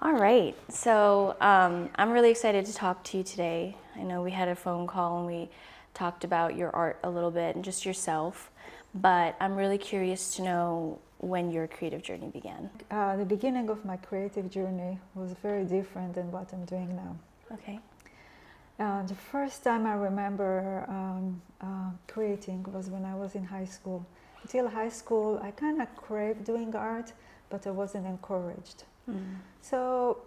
All right, so I'm really excited to talk to you today. I know we had a phone call and we talked about your art a little bit and just yourself, but I'm really curious to know when your creative journey began. The beginning of my creative journey was very different than what I'm doing now. Okay. The first time I remember creating was when I was in high school. Until high school, I kind of craved doing art, but I wasn't encouraged. So,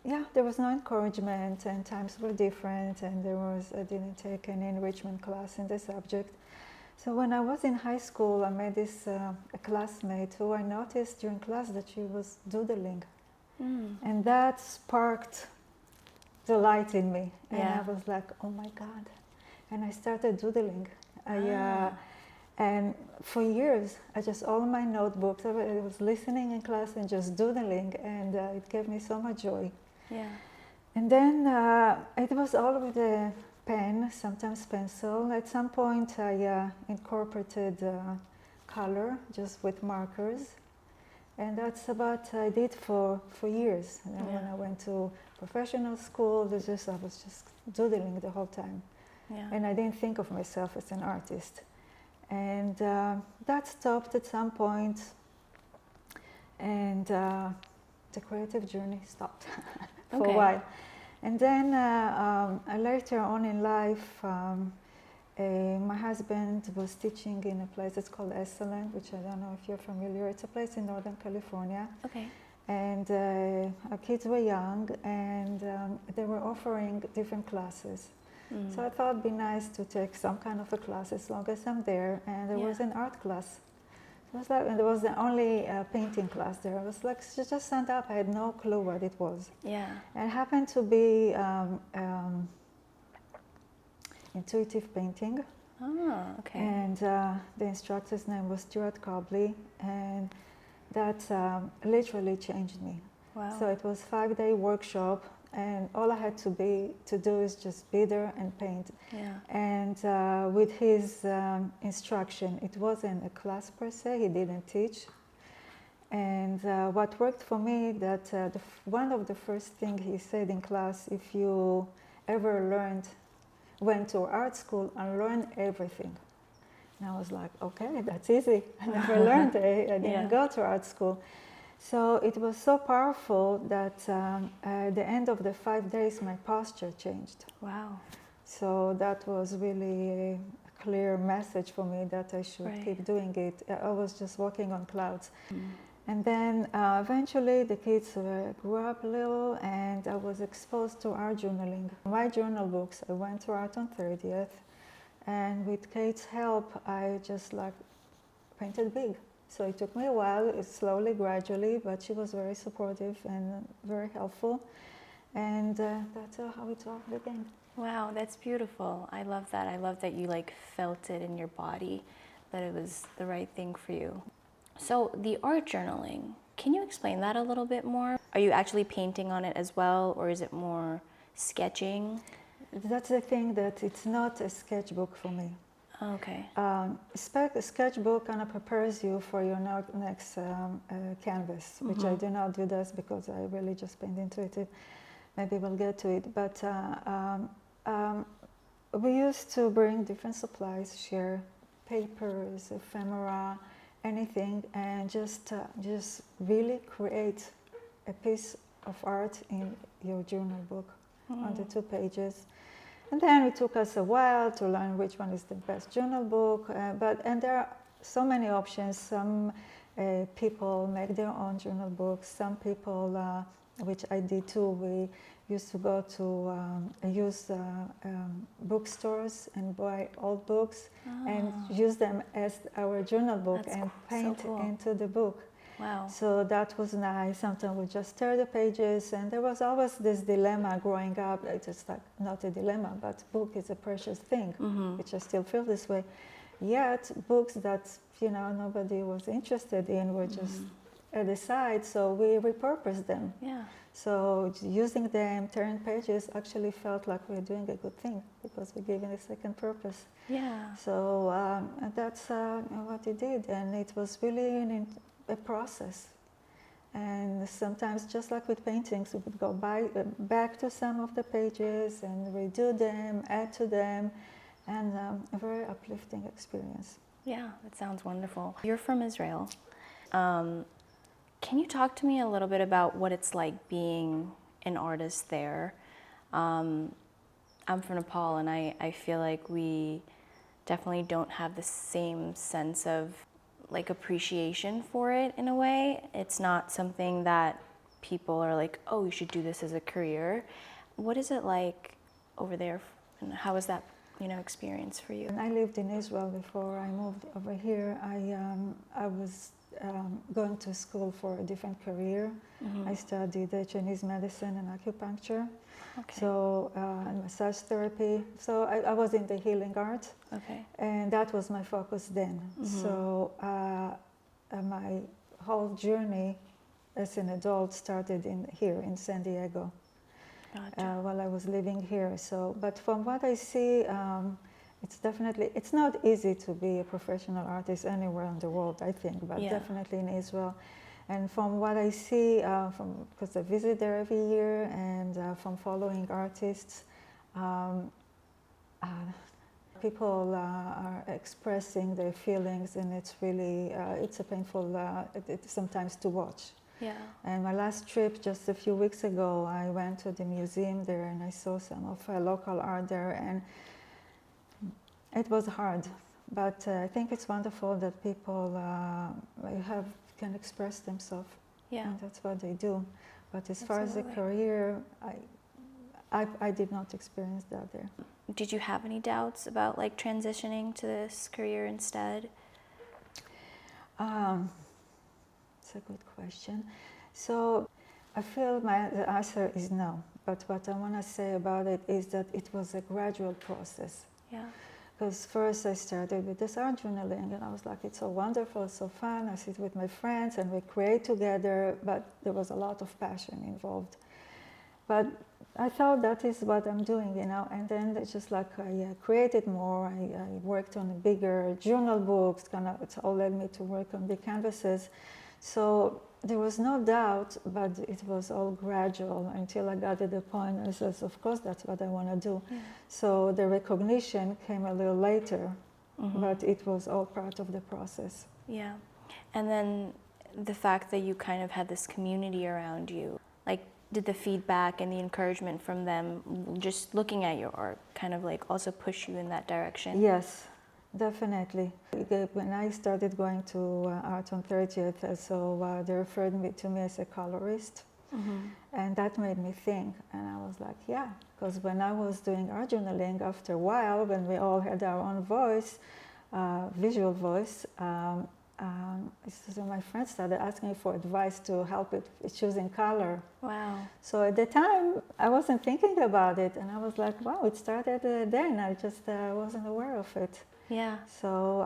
yeah, there was no encouragement, and times were different, and I didn't take any enrichment class in the subject. So when I was in high school, I met this a classmate who I noticed during class that she was doodling, and that sparked the light in me, and Yeah. I was like, oh my God, and I started doodling. And for years, all my notebooks, I was listening in class and just doodling, and it gave me so much joy. Yeah. And then it was all with a pen, sometimes pencil. At some point, I incorporated color just with markers. And that's what I did for years. And then when I went to professional school, I was just doodling the whole time. Yeah. And I didn't think of myself as an artist. And that stopped at some point, and the creative journey stopped for a while. And then later on in life, my husband was teaching in a place that's called Esalen, which I don't know if you're familiar. It's a place in Northern California. Okay. And our kids were young, and they were offering different classes. So I thought it'd be nice to take some kind of a class as long as I'm there. And there was an art class. It was like, and there was the only painting class there. I was like, she just signed up. I had no clue what it was. Yeah. And it happened to be intuitive painting. Oh, okay. And the instructor's name was Stuart Cobley, and that literally changed me. Wow. So it was a 5-day workshop, and all I had to do is just be there and paint. Yeah. And with his instruction, it wasn't a class per se. He didn't teach. And what worked for me, that one of the first things he said in class, if you ever went to art school and learned everything. And I was like, okay, that's easy. I never learned. I didn't go to art school. So it was so powerful that at the end of the 5 days, my posture changed. Wow. So that was really a clear message for me that I should keep doing it. I was just walking on clouds. And then eventually the kids grew up a little, and I was exposed to art journaling. My journal books, I went to Art on 30th, and with Kate's help, I just painted big. So it took me a while, slowly, gradually, but she was very supportive and very helpful. And that's how it all began. Wow, that's beautiful. I love that. I love that you felt it in your body, that it was the right thing for you. So the art journaling, can you explain that a little bit more? Are you actually painting on it as well, or is it more sketching? That's the thing, that it's not a sketchbook for me. Okay. A sketchbook kind of prepares you for your next canvas, which I do not do this because I really just paint intuitive. Maybe we'll get to it. But we used to bring different supplies, share papers, ephemera, anything, and just really create a piece of art in your journal book on the 2 pages. And then it took us a while to learn which one is the best journal book. And there are so many options. Some people make their own journal books. Some people, which I did too, we used to go to bookstores and buy old books and use them as our journal book. That's and paint so cool. into the book. Wow. So that was nice. Sometimes we just tear the pages, and there was always this dilemma growing up. It's just not a dilemma, but book is a precious thing, which I still feel this way. Yet books that nobody was interested in were just at the side, so we repurposed them. Yeah. So using them, tearing pages, actually felt like we were doing a good thing because we gave it a second purpose. Yeah. So that's what we did, and it was really a process. And sometimes, just like with paintings, we would go back to some of the pages and redo them, add to them, and a very uplifting experience. Yeah, that sounds wonderful. You're from Israel. Can you talk to me a little bit about what it's like being an artist there? I'm from Nepal, and I feel like we definitely don't have the same sense of like appreciation for it in a way. It's not something that people are like, oh, you should do this as a career. What is it like over there, and how was that, experience for you? When I lived in Israel before I moved over here, I was going to school for a different career. I studied Chinese medicine and acupuncture, and massage therapy. So I was in the healing art, and that was my focus then. So my whole journey as an adult started here in San Diego. Gotcha. While I was living here. So, but from what I see, it's not easy to be a professional artist anywhere in the world, I think, but definitely in Israel. And from what I see, because I visit there every year, and from following artists, people are expressing their feelings, and it's really, it's a painful, sometimes to watch. Yeah. And my last trip, just a few weeks ago, I went to the museum there and I saw some of local art there, and it was hard. But I think it's wonderful that people can express themselves. Yeah. And that's what they do. But as far as a career, I did not experience that there. Did you have any doubts about like transitioning to this career instead? It's a good question. So I feel the answer is no. But what I want to say about it is that it was a gradual process. Yeah. Because first I started with this art journaling, and I was like, it's so wonderful, it's so fun. I sit with my friends and we create together, but there was a lot of passion involved. But I thought that is what I'm doing, and then it's just like I created more. I worked on bigger journal books, it's all led me to work on big canvases. So there was no doubt, but it was all gradual until I got to the point I said, of course, that's what I want to do. Yeah. So the recognition came a little later, but it was all part of the process. Yeah. And then the fact that you kind of had this community around you, like, did the feedback and the encouragement from them, just looking at your art, kind of like also push you in that direction? Yes. Definitely. When I started going to Art on 30th, so they referred to me as a colorist, and that made me think. And I was like, yeah, because when I was doing art journaling, after a while, when we all had our own voice, visual voice, so my friends started asking me for advice to help it choosing color. Wow. So at the time, I wasn't thinking about it, and I was like, wow, it started then. I just wasn't aware of it. Yeah. So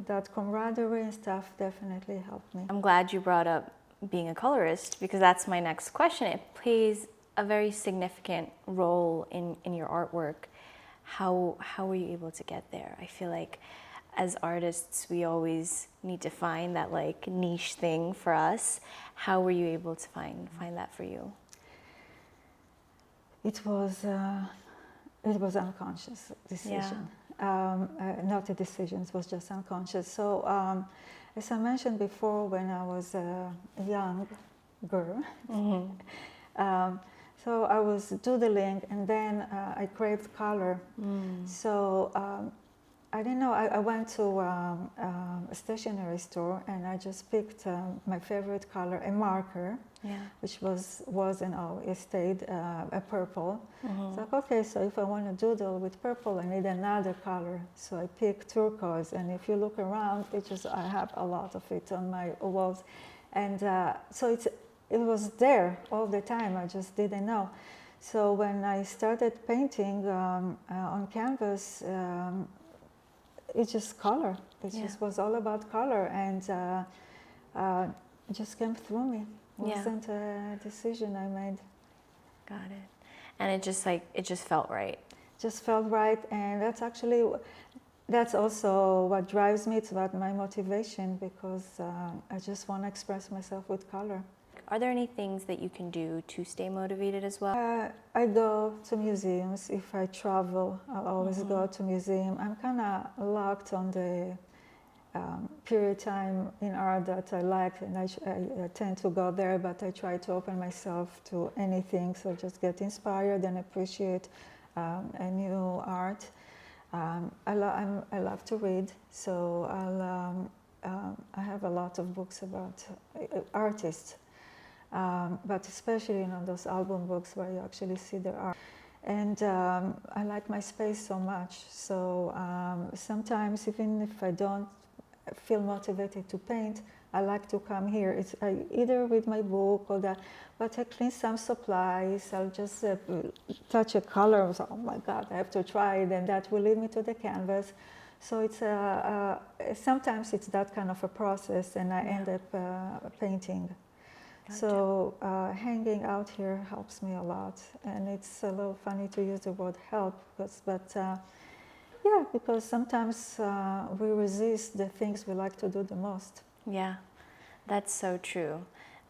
that camaraderie and stuff definitely helped me. I'm glad you brought up being a colorist, because that's my next question. It plays a very significant role in your artwork. How were you able to get there? I feel like as artists, we always need to find that like niche thing for us. How were you able to find that for you? It was unconscious decision. Yeah. Not a decision, it was just unconscious. So as I mentioned before, when I was a young girl, so I was doodling, and then I craved color. So I didn't know, I went to a stationery store, and I just picked my favorite color, a marker, which was and always stayed a purple. So like, okay, so if I want to doodle with purple, I need another color. So I picked turquoise, and if you look around, I have a lot of it on my walls. And so it was there all the time, I just didn't know. So when I started painting on canvas, it's just color. It just was all about color, and it just came through me. It wasn't a decision I made. Got it. And it just felt right. Just felt right, and that's also what drives me. It's about my motivation, because I just want to express myself with color. Are there any things that you can do to stay motivated as well? I go to museums. If I travel, I'll always go to museum. I'm kind of locked on the period time in art that I like, and I tend to go there, but I try to open myself to anything, so just get inspired and appreciate a new art. I love to read, so I have a lot of books about artists, but especially those album books where you actually see their art. And I like my space so much, so sometimes even if I don't feel motivated to paint, I like to come here. It's either with my book or that, but I clean some supplies. I'll just touch a color. So, oh my God, I have to try it, and that will lead me to the canvas. So it's sometimes it's that kind of a process, and I end up painting. Gotcha. So hanging out here helps me a lot, and it's a little funny to use the word help, because sometimes we resist the things we like to do the most. Yeah, that's so true.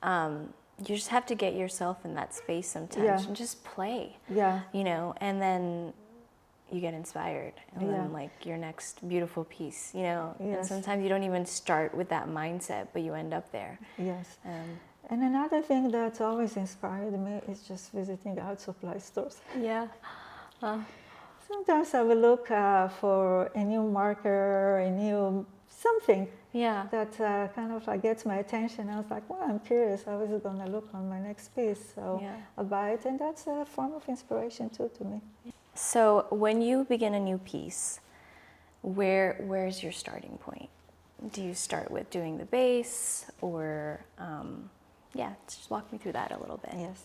You just have to get yourself in that space sometimes and just play. Yeah. And then you get inspired, and then like your next beautiful piece, Yes. And sometimes you don't even start with that mindset, but you end up there. Yes. And another thing that's always inspired me is just visiting art supply stores. Yeah. Sometimes I will look for a new marker, a new something that kind of like gets my attention. I was like, well, I'm curious, how is it going to look on my next piece? So I'll buy it, and that's a form of inspiration too to me. So when you begin a new piece, where's your starting point? Do you start with doing the base, or just walk me through that a little bit. Yes.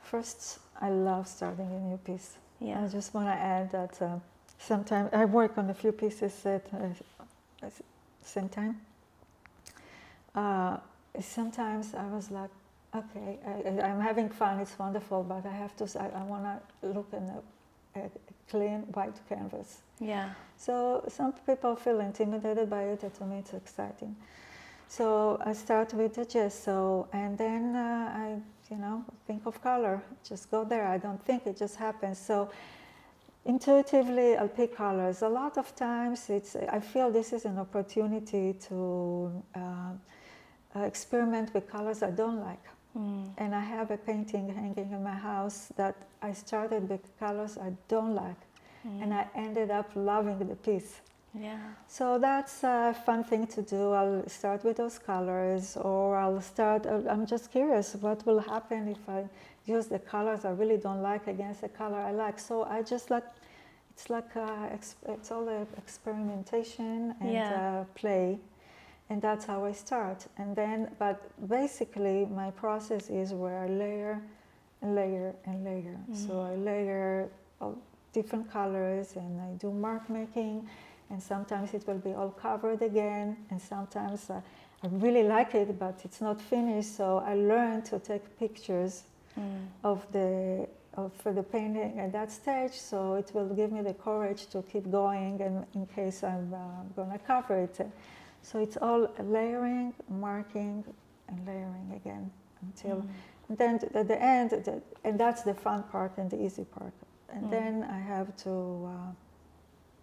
First, I love starting a new piece. Yeah. I just want to add that sometimes I work on a few pieces at the same time. Sometimes I was like, okay, I'm having fun, it's wonderful, but I want to look in a clean white canvas. Yeah. So some people feel intimidated by it, and to me it's exciting. So I start with the gesso, and then I think of color, just go there. I don't think, it just happens. So intuitively I'll pick colors. A lot of times I feel this is an opportunity to experiment with colors I don't like. And I have a painting hanging in my house that I started with colors I don't like, and I ended up loving the piece. Yeah. So that's a fun thing to do. I'll start with those colors, or I'm just curious what will happen if I use the colors I really don't like against the color I like. So I just it's all the experimentation and play, and that's how I start. And then, but basically my process is where I layer and layer and layer. So I layer all different colors, and I do mark making. And sometimes it will be all covered again, and sometimes I really like it, but it's not finished. So I learned to take pictures for the painting at that stage. So it will give me the courage to keep going, and in case I'm going to cover it. So it's all layering, marking, and layering again until. And then at the end, and that's the fun part and the easy part. And then I have to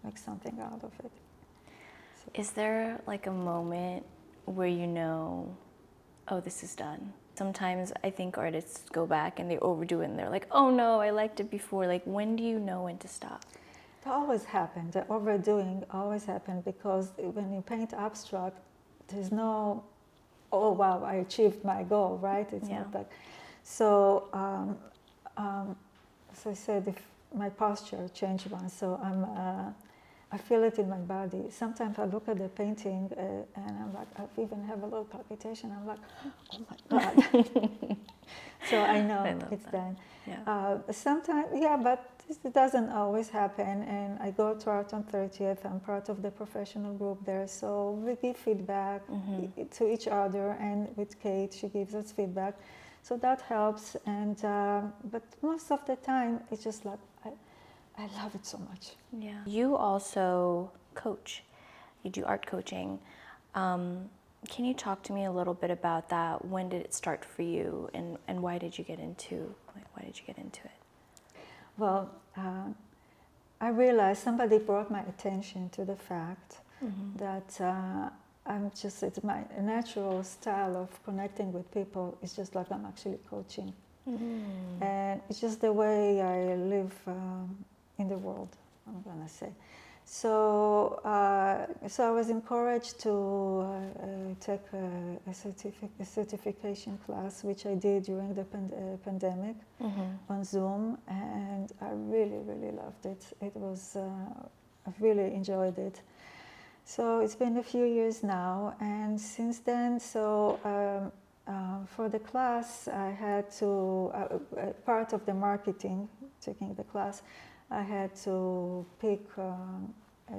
make something out of it. So. Is there like a moment where oh, this is done? Sometimes I think artists go back and they overdo it, and they're like, oh no, I liked it before. Like, when do you know when to stop? It always happens. The overdoing always happens, because when you paint abstract, there's no, oh wow, I achieved my goal, right? It's not like, so as I said, if my posture changed once, so I feel it in my body. Sometimes I look at the painting and I'm like, I even have a little palpitation. I'm like, oh my God. So I know it's done. Yeah. Sometimes, but it doesn't always happen. And I go to Art on 30th. I'm part of the professional group there. So we give feedback to each other, and with Kate, she gives us feedback. So that helps. And but most of the time, it's just like, I love it so much. Yeah. You also coach. You do art coaching. Can you talk to me a little bit about that? When did it start for you, and why did you get into it? Well, I realized somebody brought my attention to the fact that it's my natural style of connecting with people. It's just like I'm actually coaching. And it's just the way I live in the world, I'm gonna say. So I was encouraged to take a certification class, which I did during the pandemic on Zoom, and I really, really loved it. It was, I really enjoyed it. So it's been a few years now, and since then, for the class, I had to, part of the marketing, taking the class, I had to pick a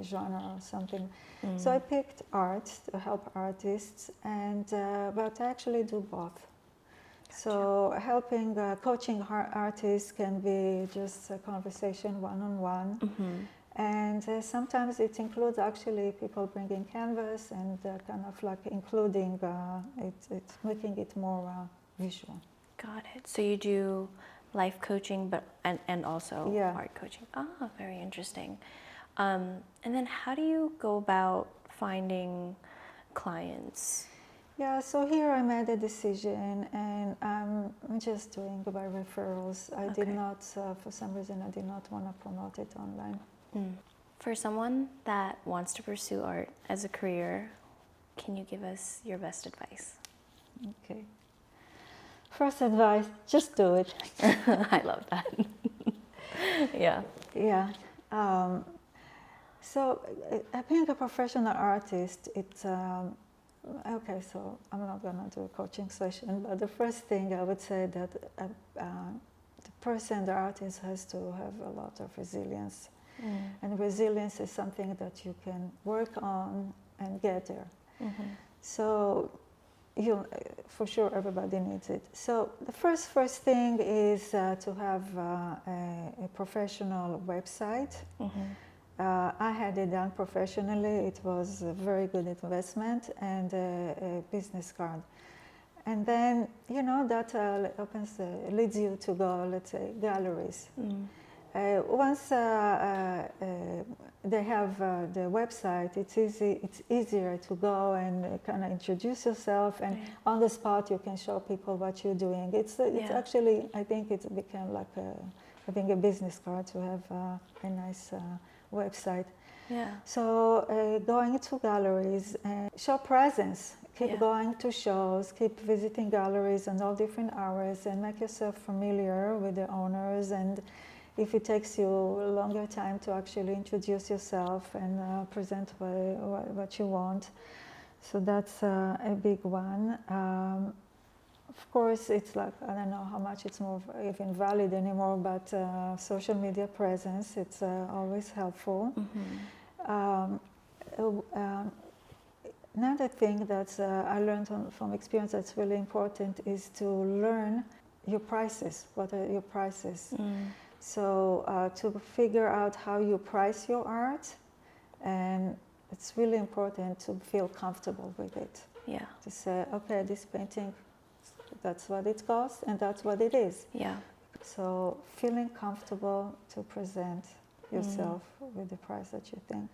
genre or something. So I picked art to help artists, but I actually do both. Gotcha. So helping, coaching artists can be just a conversation one-on-one. And sometimes it includes actually people bringing canvas and kind of like including it's making it more visual. Got it. So you do life coaching, but and also art coaching. Ah, very interesting. And then how do you go about finding clients? Yeah, so here I made a decision, and I'm just doing by referrals. I did not, for some reason, I did not want to promote it online. For someone that wants to pursue art as a career, can you give us your best advice? Okay. First advice, just do it. I love that. Yeah. Yeah. So being a professional artist, it's, okay, so I'm not going to do a coaching session, but the first thing I would say that the artist has to have a lot of resilience. And resilience is something that you can work on and get there. So for sure everybody needs it. So the first thing is to have a professional website. I had it done professionally. It was a very good investment, and a business card. And then, that leads you to go, let's say, galleries. Once they have the website, it's easier to go and kind of introduce yourself, and on the spot you can show people what you're doing. It's actually, I think it's become like having a business card to have a nice website. Yeah. So going to galleries, show presence. Keep going to shows, keep visiting galleries on all different hours, and make yourself familiar with the owners. And if it takes you a longer time to actually introduce yourself and present what you want. So that's a big one. Of course, it's like, I don't know how much it's more even valid anymore, but social media presence, it's always helpful. Another thing that I learned from experience that's really important is to learn your prices. What are your prices? So to figure out how you price your art, and it's really important to feel comfortable with it. Yeah. To say, okay, this painting, that's what it costs, and that's what it is. Yeah. So feeling comfortable to present yourself with the price that you think.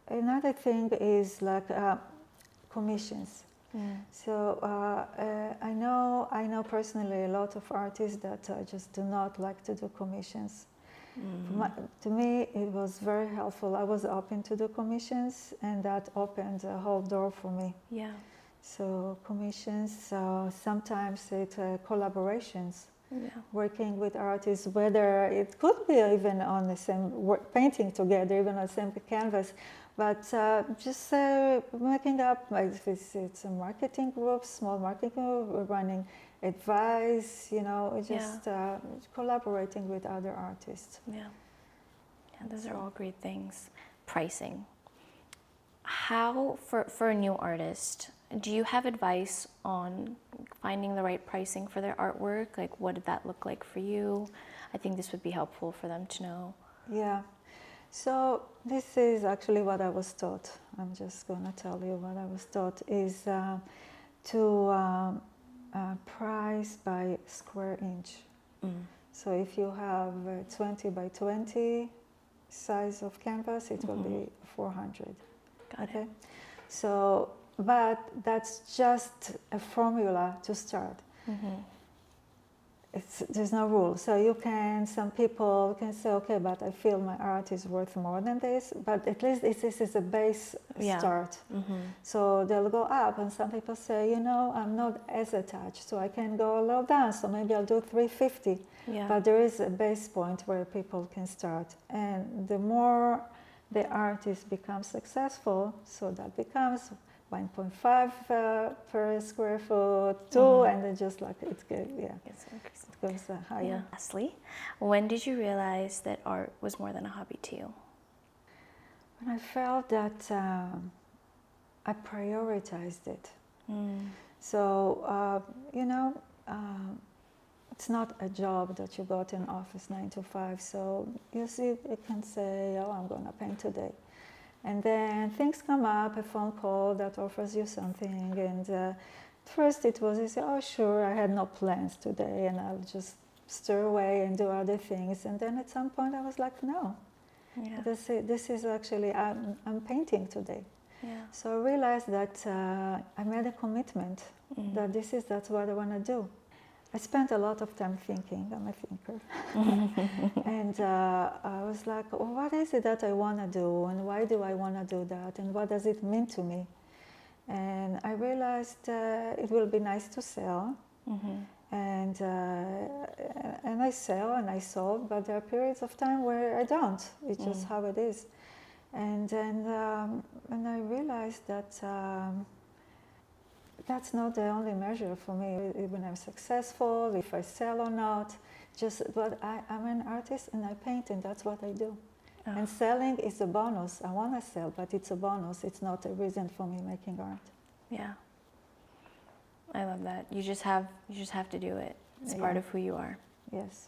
Another thing is like commissions. So I know personally a lot of artists that just do not like to do commissions. To me, it was very helpful. I was open to do commissions, and that opened a whole door for me. Yeah. So commissions, sometimes it's collaborations. Yeah. Working with artists, whether it could be even on the same painting together, even on the same canvas, but just making up, like it's a marketing group, small marketing group, we're running advice, just collaborating with other artists. Yeah, those are all great things. Pricing. How, for a new artist, do you have advice on finding the right pricing for their artwork? Like, what did that look like for you? I think this would be helpful for them to know. Yeah. So this is actually what I was taught. I'm just going to tell you what I was taught is to price by square inch. So if you have 20 by 20 size of canvas, it will be 400. Got it. So, but that's just a formula to start. There's no rule. So you can, some people can say, okay, but I feel my art is worth more than this, but at least this is a base start. So they'll go up, and some people say, you know, I'm not as attached, so I can go a little down, so maybe I'll do 350. But there is a base point where people can start. And the more the artist becomes successful, so that becomes 1.5 per square foot, 2, and then just like it goes higher. Lastly, when did you realize that art was more than a hobby to you? When I felt that I prioritized it. So, you know, it's not a job that you go to an office 9 to 5. So you see, you can say, oh, I'm going to paint today. And then things come up, a phone call that offers you something. And first it was, you say, oh, sure, I had no plans today, and I'll just stir away and do other things. And then at some point I was like, no, this is actually, I'm painting today. So I realized that I made a commitment that that's what I want to do. I spent a lot of time thinking. I'm a thinker. And I was like, oh, what is it that I want to do? And why do I want to do that? And what does it mean to me? And I realized it will be nice to sell. And I sell and I sold, but there are periods of time where I don't. It's just how it is. And then and I realized that that's not the only measure for me. When I'm successful, if I sell or not, but I'm an artist and I paint, and that's what I do. And selling is a bonus. I want to sell, but it's a bonus. It's not a reason for me making art. Yeah, I love that. You just have to do it. It's part of who you are. Yes.